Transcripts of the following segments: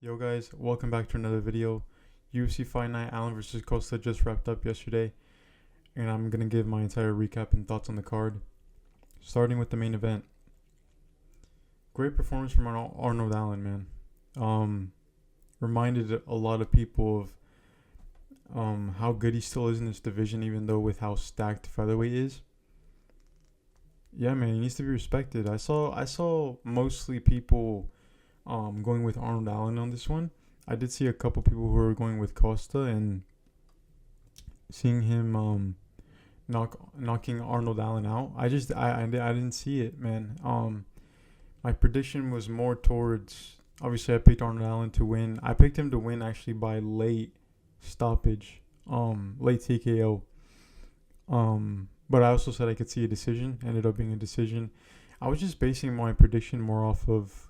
Yo guys, welcome back to another video. UFC Fight Night Allen vs Costa just wrapped up yesterday, and I'm gonna give my entire recap and thoughts on the card. Starting with the main event. Great performance from Arnold Allen, man. Reminded a lot of people of how good he still is in this division, even though with how stacked featherweight is. Yeah, man, he needs to be respected. I saw mostly people going with Arnold Allen on this one. I did see a couple people who were going with Costa, and seeing him knocking Arnold Allen out. I didn't see it, man. My prediction was more towards, obviously I picked Arnold Allen to win. I picked him to win actually by late stoppage, late TKO. But I also said I could see a decision. Ended up being a decision. I was just basing my prediction more off of,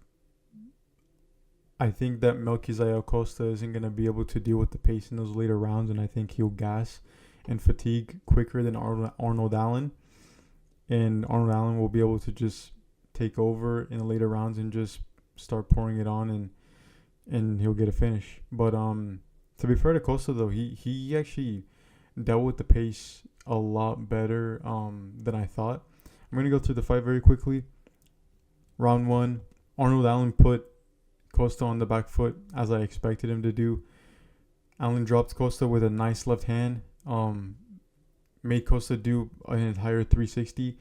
I think that Melquizael Costa isn't going to be able to deal with the pace in those later rounds, and I think he'll gas and fatigue quicker than Arnold Allen. And Arnold Allen will be able to just take over in the later rounds and just start pouring it on, and he'll get a finish. But to be fair to Costa, though, he actually dealt with the pace a lot better than I thought. I'm going to go through the fight very quickly. Round 1, Arnold Allen put Costa on the back foot, as I expected him to do. Allen dropped Costa with a nice left hand. Made Costa do an entire 360.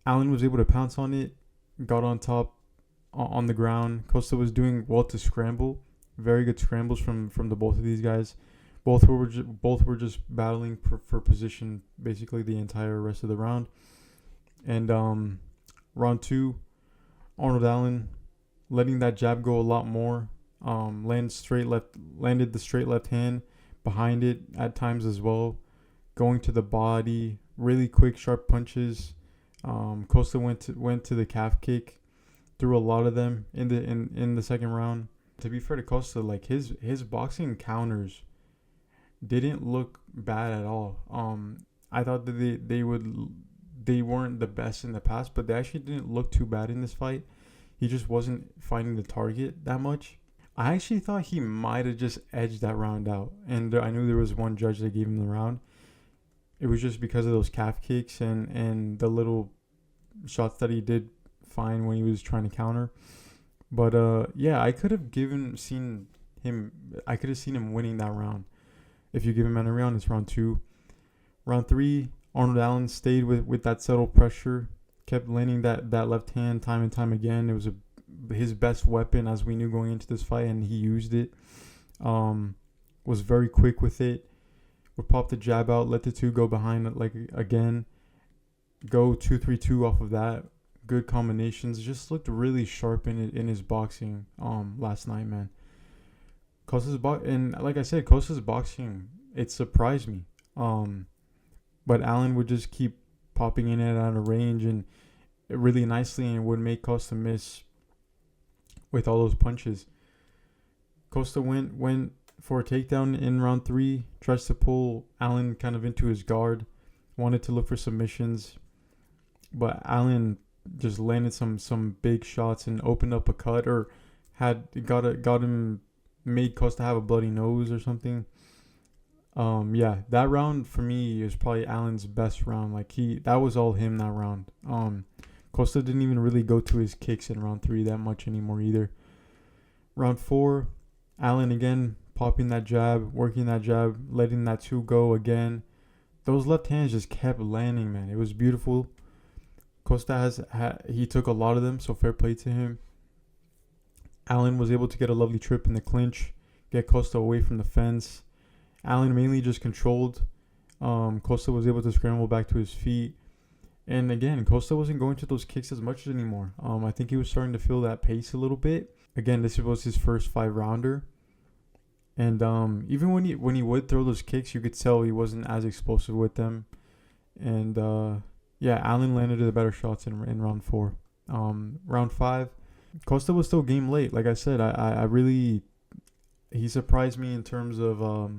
Allen was able to pounce on it, got on top on the ground. Costa was doing well to scramble. Very good scrambles from the both of these guys. Both were just battling for position basically the entire rest of the round. And round 2, Arnold Allen letting that jab go a lot more. Landed the straight left hand behind it at times as well. Going to the body, really quick, sharp punches. Costa went to the calf kick, threw a lot of them in the second round. To be fair to Costa, like his boxing counters didn't look bad at all. I thought that they weren't the best in the past, but they actually didn't look too bad in this fight. He just wasn't finding the target that much. I actually thought he might have just edged that round out. And I knew there was one judge that gave him the round. It was just because of those calf kicks and the little shots that he did find when he was trying to counter. But yeah, I could have seen him winning that round. If you give him another round, it's round 2. Round 3, Arnold Allen stayed with that subtle pressure. Kept landing that left hand time and time again. It was his best weapon, as we knew going into this fight, and he used it. Was very quick with it. Would pop the jab out, let the two go behind like again. Go 2-3-2 off of that. Good combinations. Just looked really sharp in his boxing last night, man. And like I said, Costa's boxing, it surprised me. But Allen would just keep popping in and out of range and really nicely, and would make Costa miss with all those punches. Costa went for a takedown in round 3, tries to pull Allen kind of into his guard, wanted to look for submissions, but Allen just landed some big shots and opened up a cut, or made Costa have a bloody nose or something. Yeah, that round for me is probably Allen's best round. Like that was all him that round. Costa didn't even really go to his kicks in round 3 that much anymore either. Round 4, Allen again popping that jab, working that jab, letting that 2 go again. Those left hands just kept landing, man. It was beautiful. Costa he took a lot of them, so fair play to him. Allen was able to get a lovely trip in the clinch, get Costa away from the fence. Allen mainly just controlled. Costa was able to scramble back to his feet. And again, Costa wasn't going to those kicks as much anymore. I think he was starting to feel that pace a little bit. Again, this was his first 5-rounder. And even when he would throw those kicks, you could tell he wasn't as explosive with them. And yeah, Allen landed the better shots in round 4. Round 5, Costa was still game late. Like I said, he surprised me in terms of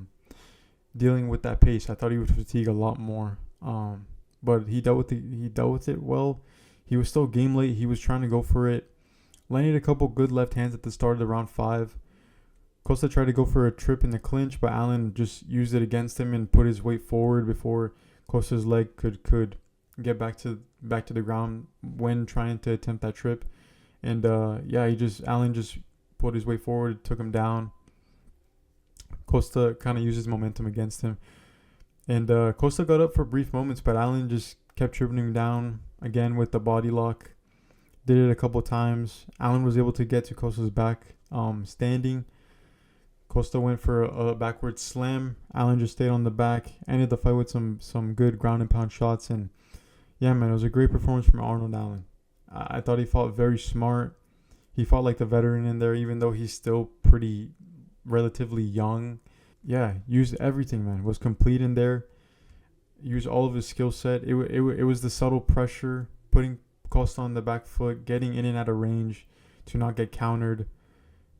dealing with that pace. I thought he would fatigue a lot more. But he dealt with it well. He was still game late. He was trying to go for it. Landed a couple good left hands at the start of the round 5. Costa tried to go for a trip in the clinch, but Allen just used it against him and put his weight forward before Costa's leg could get back to the ground when trying to attempt that trip. And Allen just put his weight forward, took him down. Costa kind of used his momentum against him. And Costa got up for brief moments, but Allen just kept dribbling him down again with the body lock. Did it a couple times. Allen was able to get to Costa's back standing. Costa went for a backward slam. Allen just stayed on the back. Ended the fight with some good ground and pound shots. And yeah, man, it was a great performance from Arnold Allen. I thought he fought very smart. He fought like the veteran in there, even though he's still pretty relatively young. Yeah, used everything, man. Was complete in there. Used all of his skill set. It was the subtle pressure, putting Costa on the back foot, getting in and out of range to not get countered.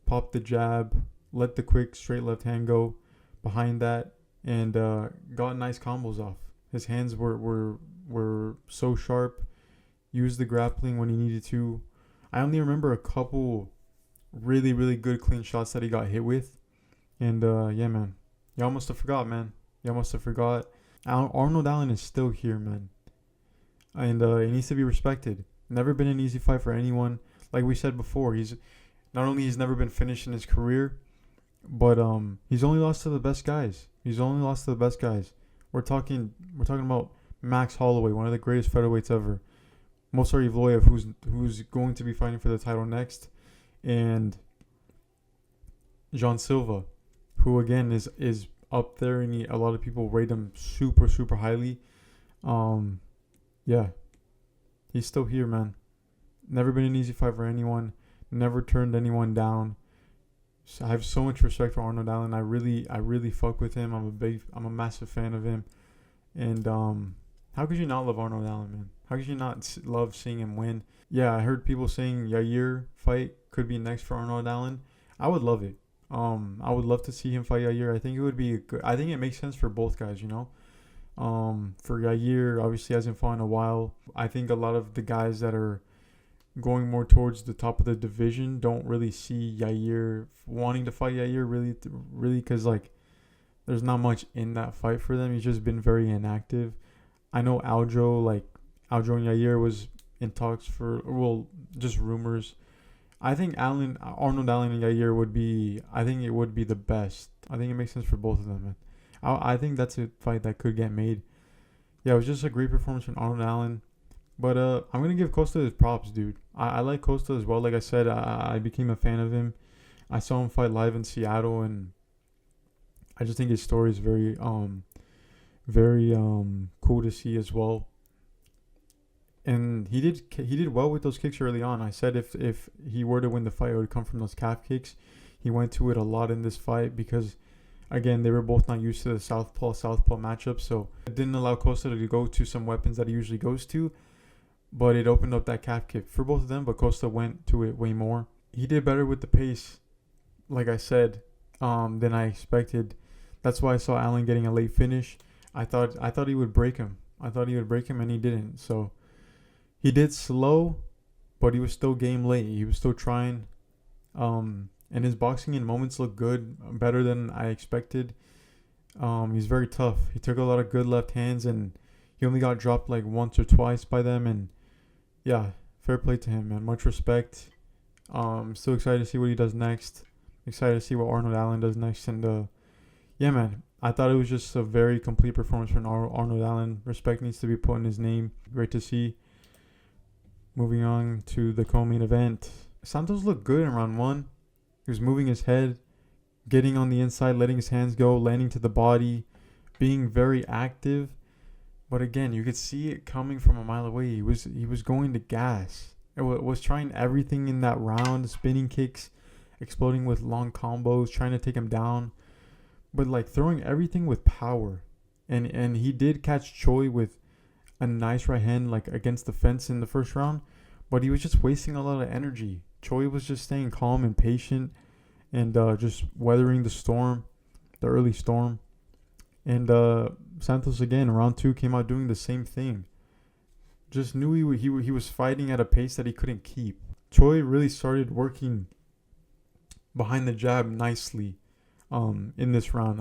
Popped the jab, let the quick straight left hand go behind that, and got nice combos off. His hands were so sharp. Used the grappling when he needed to. I only remember a couple really, really good clean shots that he got hit with. And yeah, man. Y'all must have forgot, man. Y'all must have forgot. Arnold Allen is still here, man. And he needs to be respected. Never been an easy fight for anyone. Like we said before, he's never been finished in his career, but he's only lost to the best guys. We're talking about Max Holloway, one of the greatest featherweights ever. Mosar Evloev, who's going to be fighting for the title next, and Jean Silva, who again is up there, and a lot of people rate him super, super highly. Yeah, he's still here, man. Never been an easy fight for anyone. Never turned anyone down. So I have so much respect for Arnold Allen. I really fuck with him. I'm a massive fan of him. And how could you not love Arnold Allen, man? How could you not love seeing him win? Yeah, I heard people saying Yair fight could be next for Arnold Allen. I would love it. I would love to see him fight Yair. I think it would be good. I think it makes sense for both guys, you know. For Yair, obviously hasn't fought in a while. I think a lot of the guys that are going more towards the top of the division don't really see Yair wanting to fight Yair really, because like there's not much in that fight for them. He's just been very inactive. I know Aljo and Yair was in talks for, well, just rumors. I think Arnold Allen and Yair would be the best. I think it makes sense for both of them, man. I think that's a fight that could get made. Yeah, it was just a great performance from Arnold Allen. But I'm going to give Costa his props, dude. I like Costa as well. Like I said, I became a fan of him. I saw him fight live in Seattle, and I just think his story is very cool to see as well. And he did well with those kicks early on. I said if he were to win the fight, it would come from those calf kicks. He went to it a lot in this fight because, again, they were both not used to the southpaw matchup, so it didn't allow Costa to go to some weapons that he usually goes to. But it opened up that calf kick for both of them, but Costa went to it way more. He did better with the pace, like I said, than I expected. That's why I saw Allen getting a late finish. I thought he would break him. And he didn't. So he did slow, but he was still game late. He was still trying. And his boxing in moments looked good, better than I expected. He's very tough. He took a lot of good left hands, and he only got dropped like once or twice by them. And yeah, fair play to him, man. Much respect. Still excited to see what he does next. Excited to see what Arnold Allen does next. And yeah, man, I thought it was just a very complete performance from Arnold Allen. Respect needs to be put in his name. Great to see. Moving on to the co-main event. Santos looked good in round one. He was moving his head, getting on the inside, letting his hands go, landing to the body, being very active. But again, you could see it coming from a mile away. He was going to gas. It was trying everything in that round, spinning kicks, exploding with long combos, trying to take him down, but like throwing everything with power. And he did catch Choi with a nice right hand, like against the fence in the first round, but he was just wasting a lot of energy. Choi was just staying calm and patient, and just weathering the early storm. And Santos again in round two came out doing the same thing. Just knew he was fighting at a pace that he couldn't keep. Choi really started working behind the jab nicely in this round.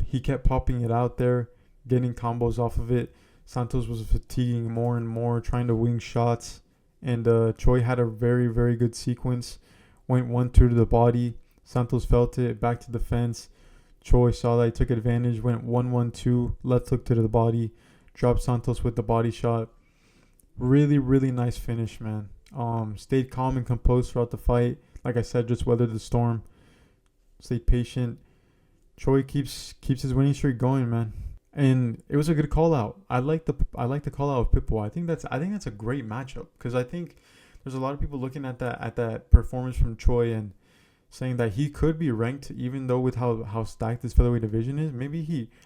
He kept popping it out there, getting combos off of it. Santos was fatiguing more and more, trying to wing shots, and Choi had a very, very good sequence. Went 1-2 to the body. Santos felt it, back to the fence. Choi saw that, he took advantage, went 1-1-2, left hook to the body, dropped Santos with the body shot. Really, really nice finish, man. Stayed calm and composed throughout the fight. Like I said, just weathered the storm. Stayed patient. Choi keeps his winning streak going, man. And it was a good call out. I like the call out of Pitbull. I think that's a great matchup, because I think there's a lot of people looking at that performance from Choi and saying that he could be ranked, even though with how stacked this featherweight division is.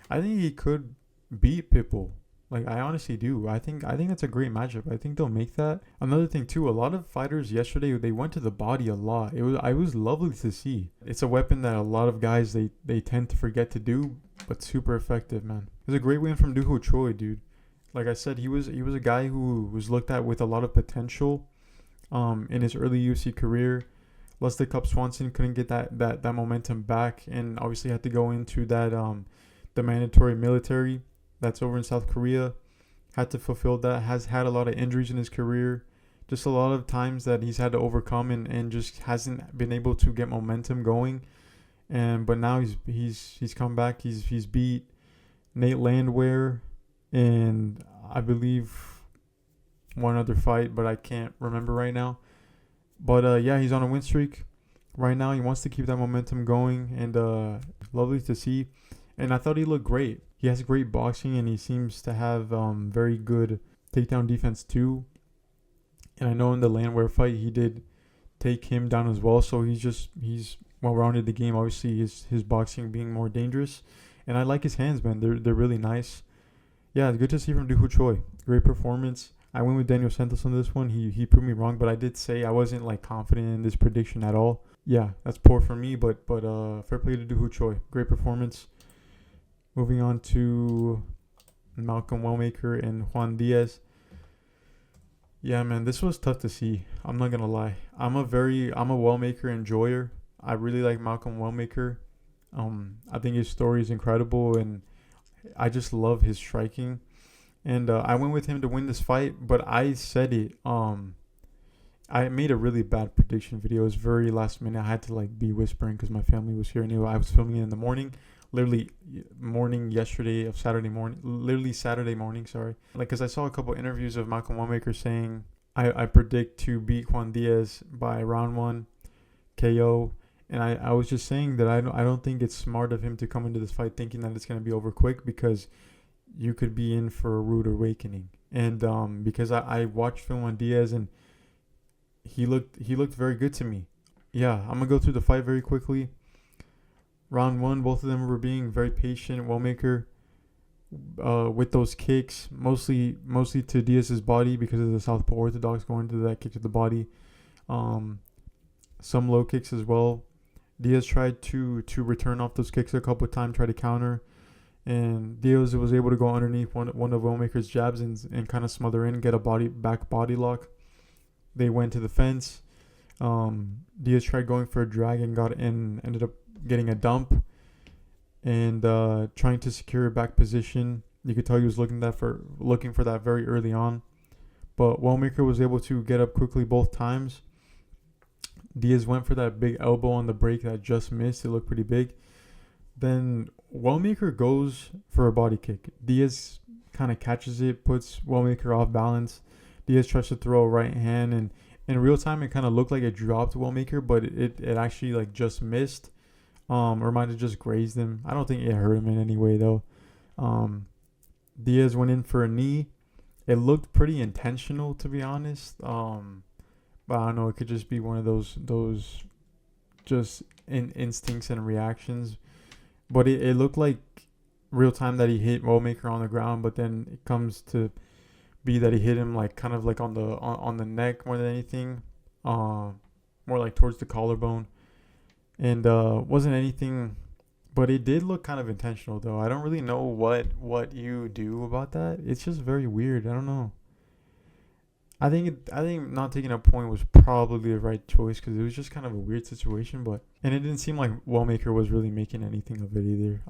I think he could beat Pitbull. Like, I honestly do. I think that's a great matchup. I think they'll make that. Another thing too, a lot of fighters yesterday, they went to the body a lot. It was lovely to see. It's a weapon that a lot of guys they tend to forget to do, but super effective, man. It was a great win from Doo Ho Choi, dude. Like I said, he was a guy who was looked at with a lot of potential in his early UFC career. Lost to Cup Swanson, couldn't get that momentum back, and obviously had to go into that the mandatory military that's over in South Korea. Had to fulfill that. Has had a lot of injuries in his career. Just a lot of times that he's had to overcome and just hasn't been able to get momentum going. But now he's come back. He's beat Nate Landwehr and I believe one other fight, but I can't remember right now. But yeah, he's on a win streak right now. He wants to keep that momentum going, and lovely to see. And I thought he looked great. He has great boxing, and he seems to have very good takedown defense too. And I know in the Landwehr fight, he did take him down as well. So he's well-rounded the game. Obviously, his boxing being more dangerous. And I like his hands, man. They're really nice. Yeah, it's good to see from Doo Ho Choi. Great performance. I went with Daniel Santos on this one. He proved me wrong, but I did say I wasn't like confident in this prediction at all. Yeah, that's poor for me, but fair play to Doo Ho Choi. Great performance. Moving on to Malcolm Wellmaker and Juan Diaz. Yeah, man, this was tough to see. I'm not gonna lie. I'm a Wellmaker enjoyer. I really like Malcolm Wellmaker. I think his story is incredible, and I just love his striking. And I went with him to win this fight, but I said it. I made a really bad prediction video. It was very last minute. I had to like be whispering because my family was here, and I was filming it in the morning. Literally morning yesterday of Saturday morning. Literally Saturday morning, sorry. Like, because I saw a couple interviews of Malcolm Wellmaker saying, I predict to beat Juan Diaz by round 1 KO. And I was just saying that I don't think it's smart of him to come into this fight thinking that it's going to be over quick, because you could be in for a rude awakening. And because I watched film on Diaz, and he looked very good to me. Yeah, I'm going to go through the fight very quickly. Round 1, both of them were being very patient. Wellmaker with those kicks, mostly to Diaz's body because of the Southpaw Orthodox going to that kick to the body. Some low kicks as well. Diaz tried to return off those kicks a couple of times, try to counter. And Diaz was able to go underneath one of Wellmaker's jabs and kind of smother in, get a back body lock. They went to the fence. Diaz tried going for a drag and ended up getting a dump and trying to secure a back position. You could tell he was looking for that very early on. But Wellmaker was able to get up quickly both times. Diaz went for that big elbow on the break that just missed. It looked pretty big. Then Wellmaker goes for a body kick. Diaz kind of catches it, puts Wellmaker off balance. Diaz tries to throw a right hand, and in real time it kind of looked like it dropped Wellmaker, but it actually like just missed. Or might have just grazed him. I don't think it hurt him in any way though. Diaz went in for a knee. It looked pretty intentional, to be honest. But I don't know, it could just be one of those just instincts and reactions. But it looked like real time that he hit Wellmaker on the ground, but then it comes to be that he hit him like kind of like on the neck more than anything. More like towards the collarbone. And wasn't anything, but it did look kind of intentional though. I don't really know what you do about that. It's just very weird. I don't know. I think not taking a point was probably the right choice because it was just kind of a weird situation, and it didn't seem like Wellmaker was really making anything of it either.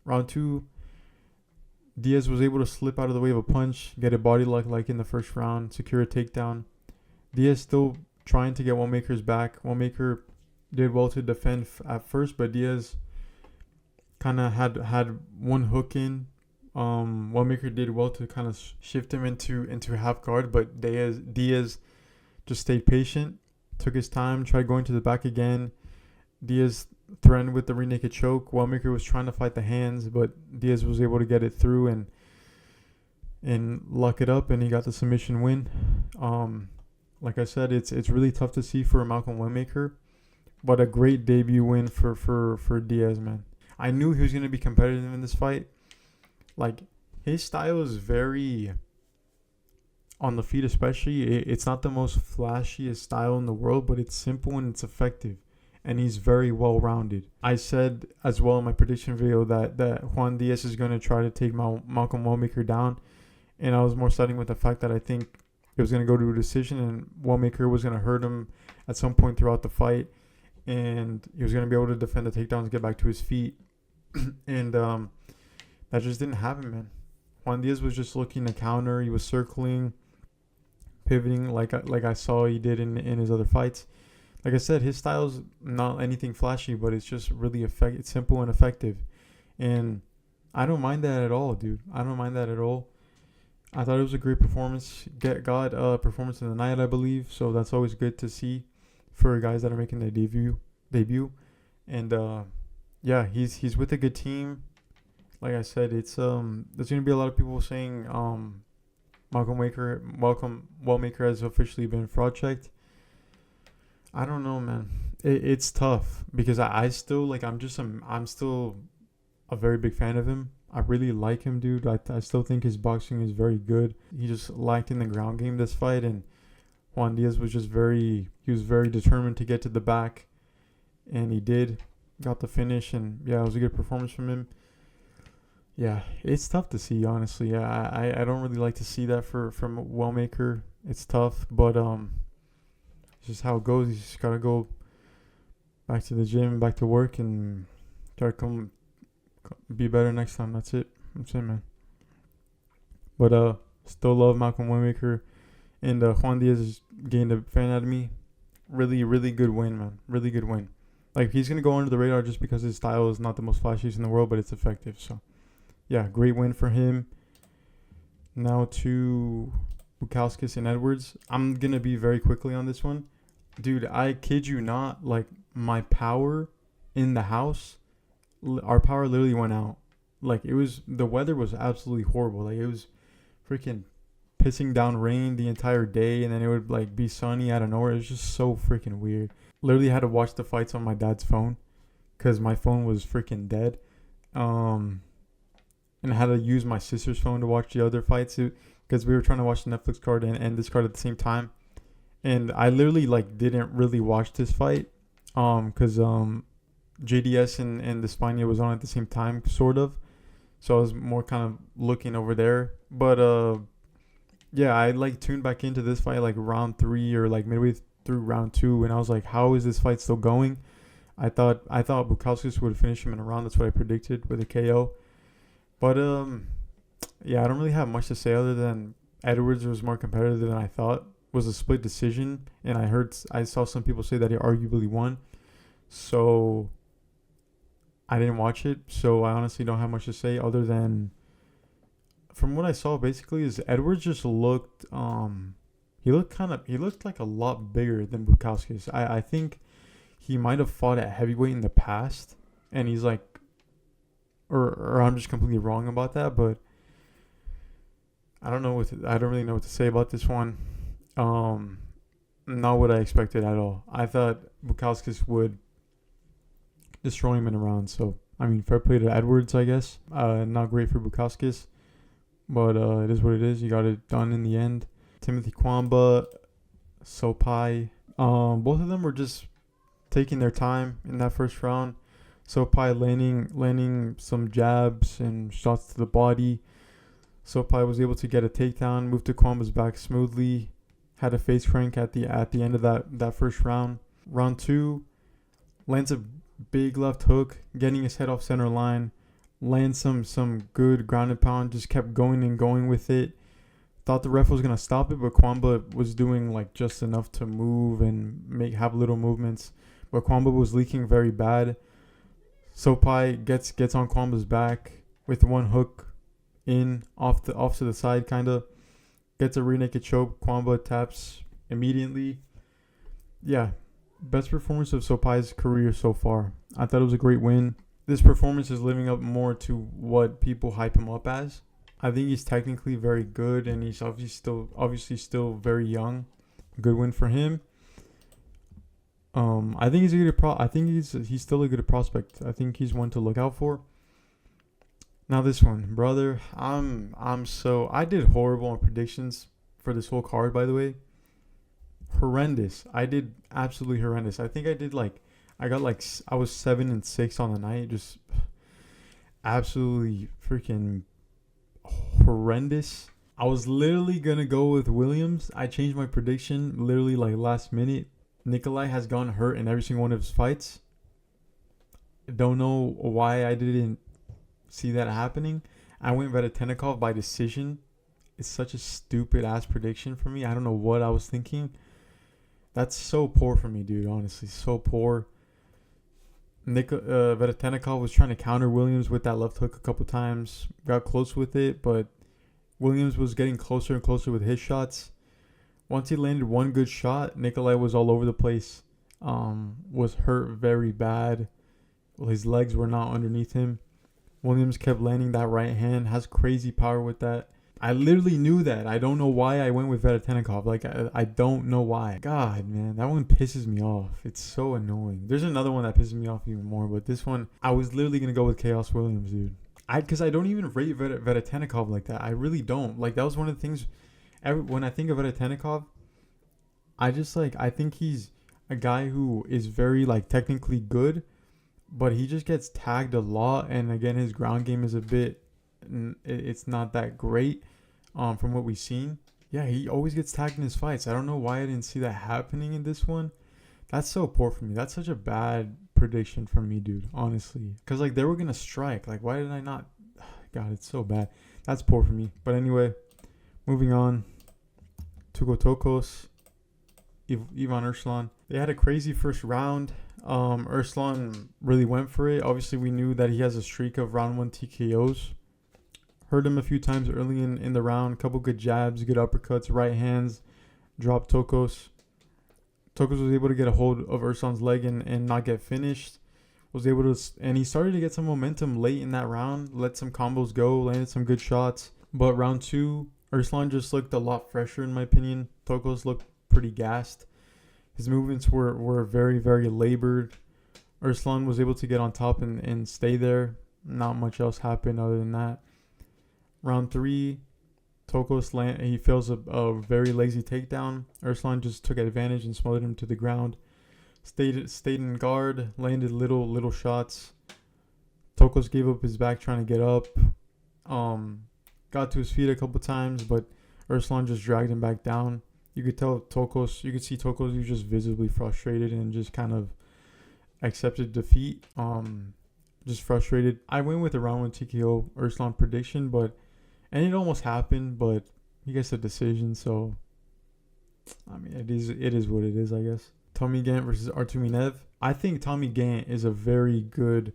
Round two, Diaz was able to slip out of the way of a punch, get a body lock like in the first round, secure a takedown. Diaz still trying to get Wellmaker's back. Wellmaker did well to defend at first, but Diaz kind of had one hook in. Wellmaker did well to kind of shift him into half guard, but Diaz just stayed patient, took his time, tried going to the back again. Diaz threatened with the rear naked choke. Wellmaker was trying to fight the hands, but Diaz was able to get it through and lock it up, and he got the submission win. Like I said, it's really tough to see for Malcolm Wellmaker, but a great debut win for Diaz, man. I knew he was going to be competitive in this fight. Like, his style is very, on the feet especially, it's not the most flashiest style in the world, but it's simple and it's effective. And he's very well-rounded. I said as well in my prediction video that Juan Diaz is going to try to take Malcolm Wellmaker down. And I was more siding with the fact that I think it was going to go to a decision and Wellmaker was going to hurt him at some point throughout the fight. And he was going to be able to defend the takedowns, get back to his feet. And that just didn't happen, man. Juan Diaz was just looking to counter. He was circling, pivoting like I saw he did in his other fights. Like I said, his style's not anything flashy, but it's just really it's simple and effective. And I don't mind that at all, dude. I don't mind that at all. I thought it was a great performance. Got performance in the night, I believe. So that's always good to see for guys that are making their debut. And yeah, he's with a good team. Like I said, there's gonna be a lot of people saying Malcolm Wellmaker has officially been fraud checked. I don't know, man. It's tough because I'm still a very big fan of him. I really like him, dude. I still think his boxing is very good. He just lacked in the ground game this fight, and Juan Diaz was very determined to get to the back, and he did. Got the finish, and yeah, it was a good performance from him. Yeah, it's tough to see, honestly. I don't really like to see that from Wellmaker. It's tough, but it's just how it goes. You just gotta go back to the gym, back to work, and try to be better next time. That's it, man. But still love Malcolm Wellmaker, and Juan Diaz gained a fan out of me. Really, really good win, man. Really good win. Like, he's gonna go under the radar just because his style is not the most flashiest in the world, but it's effective. So, yeah, great win for him. Now to Bukauskas and Edwards. I'm going to be very quickly on this one. Dude, I kid you not, like, my power in the house, our power literally went out. Like, the weather was absolutely horrible. Like, it was freaking pissing down rain the entire day, and then it would, like, be sunny out of nowhere. It was just so freaking weird. Literally had to watch the fights on my dad's phone because my phone was freaking dead. And I had to use my sister's phone to watch the other fights because we were trying to watch the Netflix card and this card at the same time. And I literally didn't really watch this fight because JDS and the Spania was on at the same time, sort of. So I was more kind of looking over there. But yeah, I tuned back into this fight round 3 or midway through round 2, and I was like, how is this fight still going? I thought Bukauskas would finish him in a round. That's what I predicted with a KO. But, yeah, I don't really have much to say other than Edwards was more competitive than I thought. It was a split decision, and I saw some people say that he arguably won. So I didn't watch it, so I honestly don't have much to say other than from what I saw basically is Edwards just looked he looked like a lot bigger than Bukauskas. I think he might have fought at heavyweight in the past, and he's like, or I'm just completely wrong about that, but I don't really know what to say about this one. Not what I expected at all. I thought Bukauskas would destroy him in a round. So, I mean, fair play to Edwards, I guess. Not great for Bukauskas, but it is what it is. You got it done in the end. Timothy Cuamba, Sopaj, both of them were just taking their time in that first round. Sopaj landing some jabs and shots to the body. Sopaj was able to get a takedown, moved to Cuamba's back smoothly, had a face crank at the end of that first round. Round 2, lands a big left hook, getting his head off center line, lands some good ground and pound, just kept going and going with it. Thought the ref was going to stop it, but Cuamba was doing like just enough to move and have little movements. But Cuamba was leaking very bad. Sopaj gets on Cuamba's back with one hook in off to the side, kind of gets a rear naked choke. Cuamba taps immediately. Yeah, best performance of Sopaj's career so far. I thought it was a great win. This performance is living up more to what people hype him up as. I think he's technically very good, and he's obviously still very young. Good win for him. I think he's a good I think he's still a good prospect. I think he's one to look out for. Now this one, brother, I did horrible on predictions for this whole card, by the way. Horrendous. I did absolutely horrendous. I think I was 7-6 on the night. Just absolutely freaking horrendous. I was literally gonna go with Williams. I changed my prediction literally like last minute. Nikolai has gone hurt in every single one of his fights. Don't know why I didn't see that happening. I went Veretennikov by decision. It's such a stupid ass prediction for me. I don't know what I was thinking. That's so poor for me, dude. Honestly, so poor. Veretennikov was trying to counter Williams with that left hook a couple times. Got close with it, but Williams was getting closer and closer with his shots. Once he landed one good shot, Nikolai was all over the place. Was hurt very bad. Well, his legs were not underneath him. Williams kept landing that right hand. Has crazy power with that. I literally knew that. I don't know why I went with Veretennikov. Like, I don't know why. God, man, that one pisses me off. It's so annoying. There's another one that pisses me off even more, but this one, I was literally going to go with Chaos Williams, dude. Because I don't even rate Veretennikov like that. I really don't. Like, that was one of the things, when I think of Veretennikov, I think he's a guy who is very, like, technically good, but he just gets tagged a lot, and again, his ground game is a bit, it's not that great from what we've seen. Yeah, he always gets tagged in his fights. I don't know why I didn't see that happening in this one. That's so poor for me. That's such a bad prediction from me, dude, honestly. Because, like, they were going to strike. Like, why did I not? God, it's so bad. That's poor for me. But anyway, moving on. Tokkos, Ivan Erslan. They had a crazy first round. Erslan really went for it. Obviously, we knew that he has a streak of round 1 TKOs. Heard him a few times early in the round. Couple good jabs, good uppercuts, right hands. Dropped Tokkos. Tokkos was able to get a hold of Erslan's leg and not get finished. And he started to get some momentum late in that round. Let some combos go, landed some good shots. But round 2, Erslan just looked a lot fresher in my opinion. Tokkos looked pretty gassed. His movements were very, very labored. Erslan was able to get on top and stay there. Not much else happened other than that. Round 3, Tokkos he feels a very lazy takedown. Erslan just took advantage and smothered him to the ground. Stayed in guard, landed little shots. Tokkos gave up his back trying to get up. Got to his feet a couple times, but Erslan just dragged him back down. You could see Tokkos, he was just visibly frustrated and just kind of accepted defeat. Just frustrated. I went with a round 1 TKO Erslan prediction, and it almost happened, but he gets a decision, so I mean it is what it is, I guess. Tommy Gantt versus Artur Minev. I think Tommy Gantt is a very good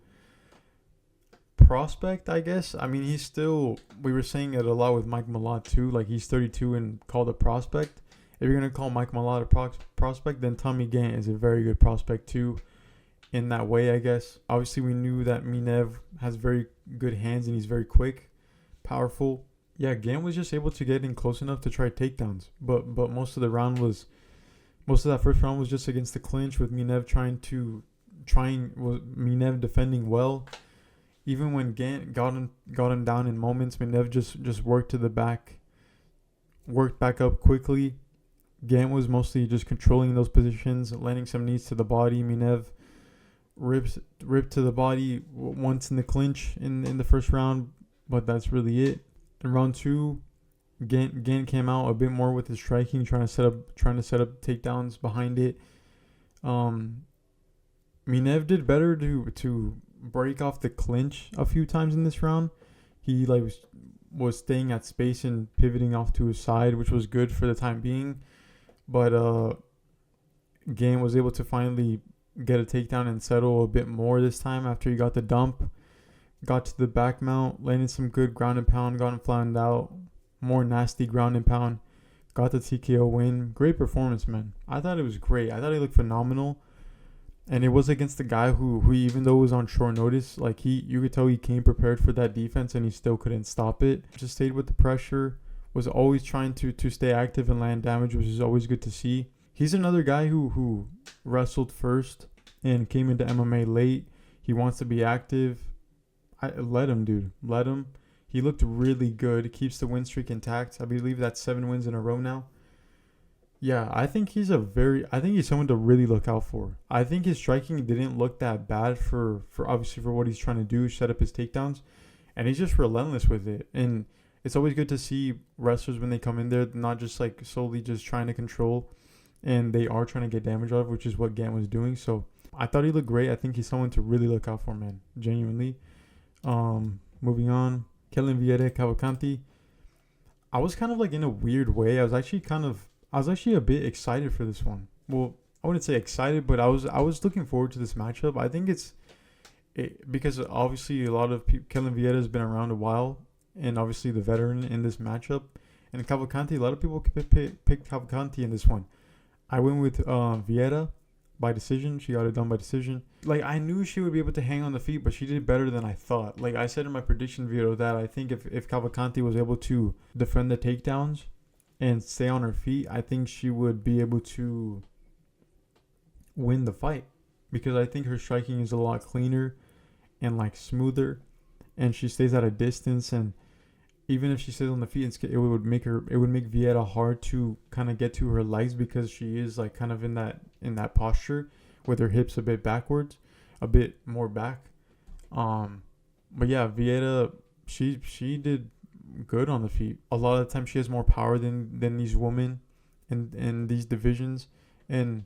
prospect, I guess. I mean, we were saying it a lot with Mike Malott too. Like, he's 32 and called a prospect. If you're going to call Mike Malott a prospect, then Tommy Gantt is a very good prospect too in that way, I guess. Obviously, we knew that Minev has very good hands and he's very quick, powerful. Yeah, Gantt was just able to get in close enough to try takedowns. But most of that first round was just against the clinch with Minev Minev defending well. Even when Gantt got him down in moments, Minev just worked to the back, worked back up quickly. Gantt was mostly just controlling those positions, landing some knees to the body. Minev ripped to the body once in the clinch in the first round, but that's really it. In round 2, Gantt came out a bit more with his striking, trying to set up takedowns behind it. Minev did better to break off the clinch a few times in this round. He was staying at space and pivoting off to his side, which was good for the time being. But Gantt was able to finally get a takedown and settle a bit more this time after he got the dump. Got to the back mount, landed some good ground and pound, got him flattened out. More nasty ground and pound. Got the TKO win. Great performance, man. I thought it was great. I thought he looked phenomenal. And it was against the guy who even though it was on short notice, like you could tell he came prepared for that defense and he still couldn't stop it. Just stayed with the pressure. Was always trying to stay active and land damage, which is always good to see. He's another guy who wrestled first and came into MMA late. He wants to be active. Let him, dude. Let him. He looked really good. Keeps the win streak intact. I believe that's 7 wins in a row now. Yeah, I think he's someone to really look out for. I think his striking didn't look that bad for obviously for what he's trying to do, set up his takedowns. And he's just relentless with it. And it's always good to see wrestlers when they come in there, not just like solely just trying to control. And they are trying to get damage off, which is what Gantt was doing. So I thought he looked great. I think he's someone to really look out for, man. Genuinely. Moving on. Vieira, Cavalcanti. I was kind of like in a weird way. I was actually a bit excited for this one. Well, I wouldn't say excited, but I was looking forward to this matchup. I think because obviously a lot of people, Vieira has been around a while, and obviously the veteran in this matchup. And Cavalcanti, a lot of people pick Cavalcanti in this one. I went with Vieira by decision. She got it done by decision. Like, I knew she would be able to hang on the feet, but she did better than I thought. Like, I said in my prediction video that I think if Cavalcanti was able to defend the takedowns and stay on her feet, I think she would be able to win the fight. Because I think her striking is a lot cleaner and, like, smoother. And she stays at a distance, and even if she stays on the feet, it would make Vieira hard to kind of get to her legs because she is like kind of in that posture with her hips a bit backwards, a bit more back. But yeah, Vieira, she did good on the feet. A lot of the time she has more power than these women in these divisions, and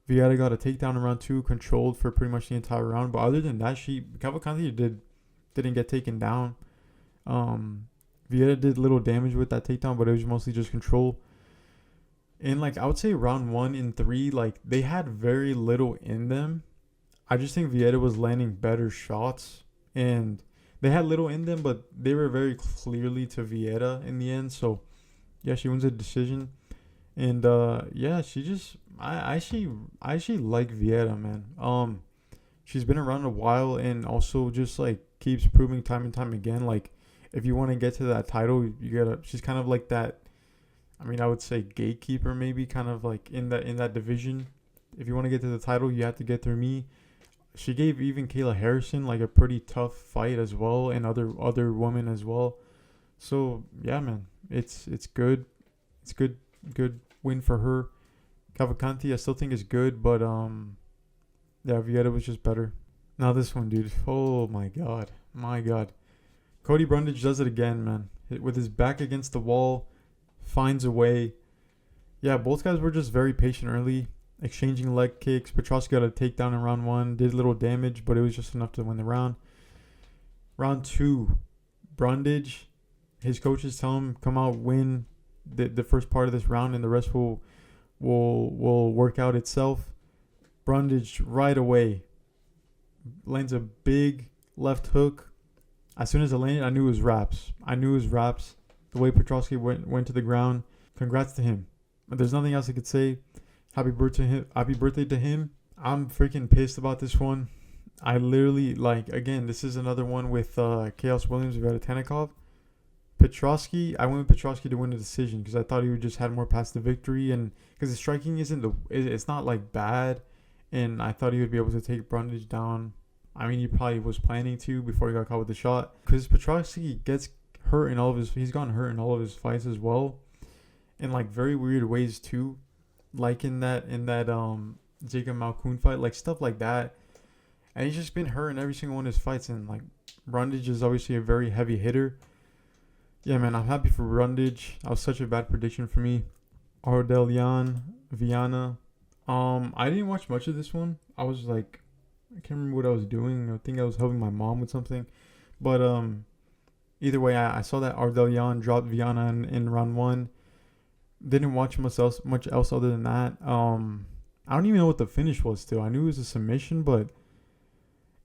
Vieira got a takedown in round 2, controlled for pretty much the entire round. But other than that, Cavalcanti didn't get taken down. Vieira did little damage with that takedown, but it was mostly just control. And like I would say round 1 and 3, like they had very little in them. I just think Vieira was landing better shots, and they had little in them, but they were very clearly to Vieira in the end. So yeah, she wins a decision. And yeah, I actually like Vieira, man. She's been around a while and also just like keeps proving time and time again. Like, if you want to get to that title, she's kind of like that. I mean, I would say gatekeeper, maybe, kind of like in that division. If you want to get to the title, you have to get through me. She gave even Kayla Harrison like a pretty tough fight as well, and other women as well. So yeah, man, it's good. It's good win for her. Cavalcanti, I still think is good, but yeah, Vieira was just better. Now this one, dude. Oh my god. Cody Brundage does it again, man. With his back against the wall, finds a way. Yeah, both guys were just very patient early, exchanging leg kicks. Petroski got a takedown in round 1, did little damage, but it was just enough to win the round. Round 2, Brundage, his coaches tell him, come out, win the first part of this round, and the rest will work out itself. Brundage right away lands a big left hook. As soon as it landed, I knew it was wraps. The way Petroski went to the ground. Congrats to him. But there's nothing else I could say. Happy birthday to him. I'm freaking pissed about this one. I literally, like, again, this is another one with Chaos Williams, Veretennikov. Petroski, I went with Petroski to win the decision because I thought he would just had more past the victory, and because the striking it's not like bad, and I thought he would be able to take Brundage down. I mean, he probably was planning to before he got caught with the shot, because Petroski gets hurt he's gotten hurt in all of his fights as well, in like very weird ways too, like in that Jacob Malkoun fight, like stuff like that, and he's just been hurt in every single one of his fights, and like Brundage is obviously a very heavy hitter. Yeah, man, I'm happy for Brundage. That was such a bad prediction for me. Ardelean, Viana. I didn't watch much of this one. I was like, I can't remember what I was doing. I think I was helping my mom with something. But either way, I saw that Ardelean dropped Viana in round one. Didn't watch much else other than that. I don't even know what the finish was too. I knew it was a submission, but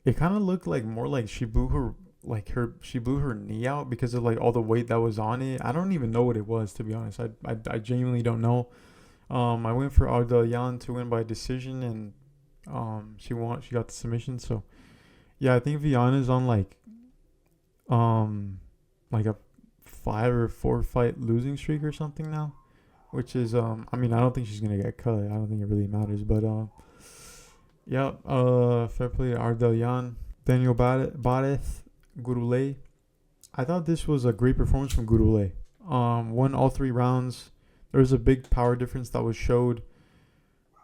it kind of looked like more like she blew her knee out because of like all the weight that was on it. I don't even know what it was, to be honest. I genuinely don't know. I went for Ardelean to win by decision, and she got the submission. So yeah, I think Viana's on like a 5 or 4 fight losing streak or something now, which is I mean, I don't think she's gonna get cut. I don't think it really matters, but yeah, fair play to Ardelean. Daniel Barez, Gurule. I thought this was a great performance from Gurule. Won all 3 rounds. There was a big power difference that was showed.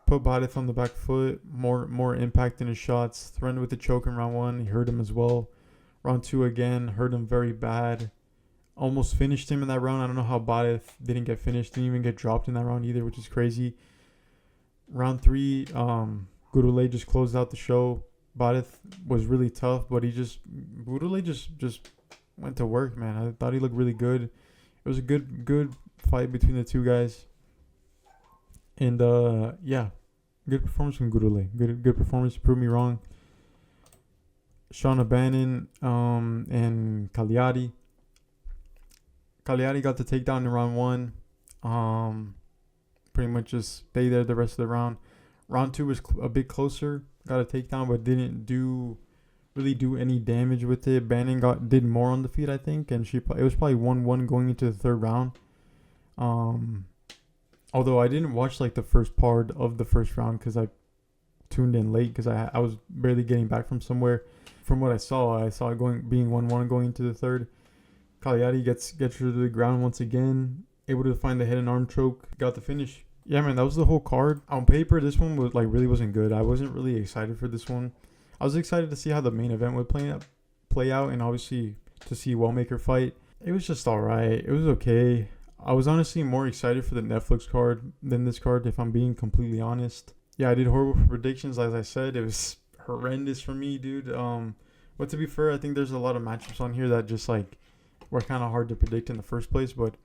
Put Barez on the back foot. More impact in his shots. Threatened with the choke in round 1. He hurt him as well. Round 2 again. Hurt him very bad. Almost finished him in that round. I don't know how Barez didn't get finished. Didn't even get dropped in that round either, which is crazy. Round 3, Gurule just closed out the show. Barez was really tough, but Gurule just went to work, man. I thought he looked really good. It was a good fight between the two guys. And yeah, good performance from Gurule. Good performance. Proved me wrong. Bannon and Cagliari. Cagliari got the takedown in round 1. Pretty much just stayed there the rest of the round. Round 2 was a bit closer. Got a takedown, but didn't really do any damage with it. Bannon did more on the feet, I think, and it was probably 1-1 going into the 3rd round. Although I didn't watch like the first part of the first round because I tuned in late because I was barely getting back from somewhere. From what I saw it being 1-1 going into the 3rd. Cagliari gets her to the ground once again, able to find the head and arm choke, got the finish. Yeah, man, that was the whole card. On paper, this one was really wasn't good. I wasn't really excited for this one. I was excited to see how the main event would play out, and obviously to see Wellmaker fight. It was just alright. It was okay. I was honestly more excited for the Netflix card than this card, if I'm being completely honest. Yeah, I did horrible for predictions. As I said, it was horrendous for me, dude. But to be fair, I think there's a lot of matchups on here that just were kind of hard to predict in the first place, but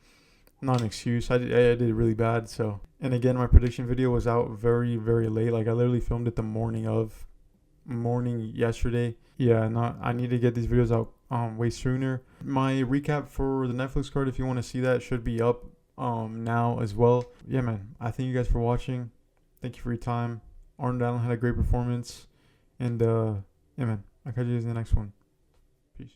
not an excuse. I did really bad. So, and again, my prediction video was out very, very late. I literally filmed it the morning yesterday. Yeah, I need to get these videos out way sooner. My recap for the Netflix card, if you want to see that, should be up now as well. Yeah, man, I thank you guys for watching. Thank you for your time. Ardelean had a great performance, and yeah, man, I'll catch you guys in the next one. Peace.